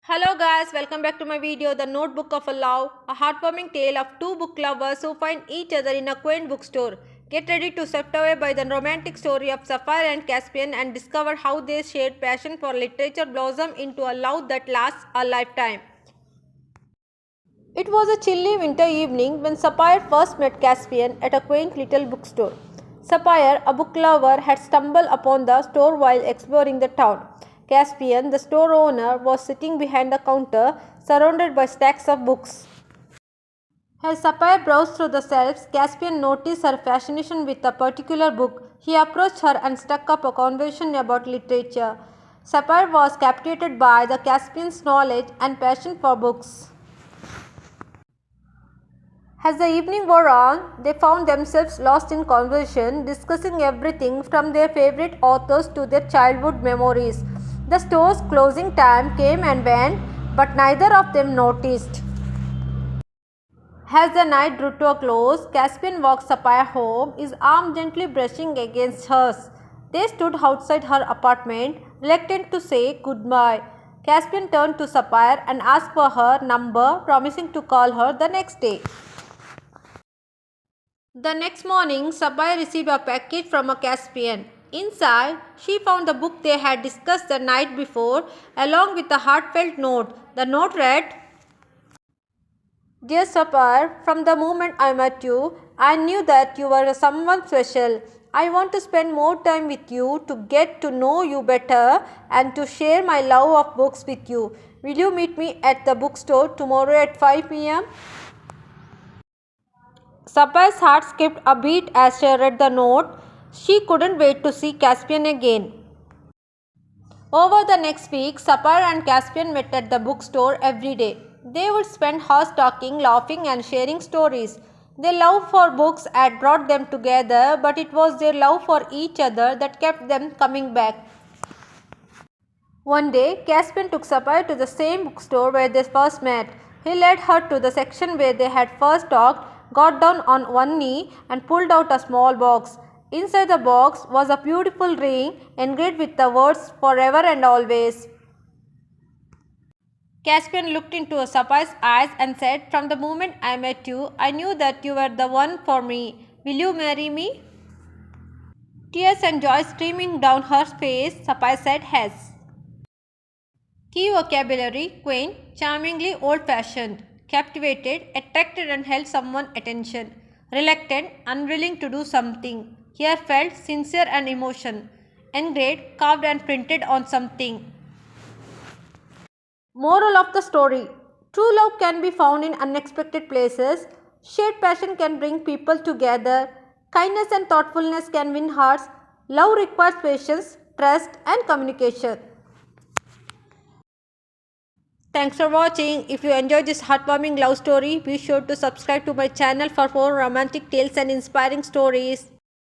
Hello guys, welcome back to my video The Notebook of a Love, a heartwarming tale of two book lovers who find each other in a quaint bookstore. Get ready to swept away by the romantic story of Sapphire and Caspian and discover how their shared passion for literature blossom into a love that lasts a lifetime. It was a chilly winter evening when Sapphire first met Caspian at a quaint little bookstore. Sapphire, a book lover, had stumbled upon the store while exploring the town. Caspian, the store owner, was sitting behind the counter, surrounded by stacks of books. As Sapphire browsed through the shelves, Caspian noticed her fascination with a particular book. He approached her and struck up a conversation about literature. Sapphire was captivated by the Caspian's knowledge and passion for books. As the evening wore on, they found themselves lost in conversation, discussing everything from their favorite authors to their childhood memories. The store's closing time came and went, but neither of them noticed. As the night drew to a close, Caspian walked Sapphire home, his arm gently brushing against hers. They stood outside her apartment, reluctant to say goodbye. Caspian turned to Sapphire and asked for her number, promising to call her the next day. The next morning, Sapphire received a package from a Caspian. Inside, she found the book they had discussed the night before, along with a heartfelt note. The note read, "Dear Sapphire, from the moment I met you, I knew that you were someone special. I want to spend more time with you, to get to know you better, and to share my love of books with you. Will you meet me at the bookstore tomorrow at 5 p.m.? Sapphire's heart skipped a beat as she read the note. She couldn't wait to see Caspian again. Over the next week, Sapphire and Caspian met at the bookstore every day. They would spend hours talking, laughing, and sharing stories. Their love for books had brought them together, but it was their love for each other that kept them coming back. One day, Caspian took Sapphire to the same bookstore where they first met. He led her to the section where they had first talked, got down on one knee, and pulled out a small box. Inside the box was a beautiful ring engraved with the words "Forever and Always." Caspian looked into Sapphire's eyes and said, "From the moment I met you, I knew that you were the one for me. Will you marry me?" Tears and joy streaming down her face, Sapphire said, "Yes." Key vocabulary: quaint, charmingly old-fashioned, captivated, attracted and held someone's attention, reluctant, unwilling to do something, here felt, sincere and emotion, engraved, carved and printed on something. Moral of the story: true love can be found in unexpected places, shared passion can bring people together, kindness and thoughtfulness can win hearts, love requires patience, trust and communication. Thanks for watching. If you enjoyed this heartwarming love story, be sure to subscribe to my channel for more romantic tales and inspiring stories.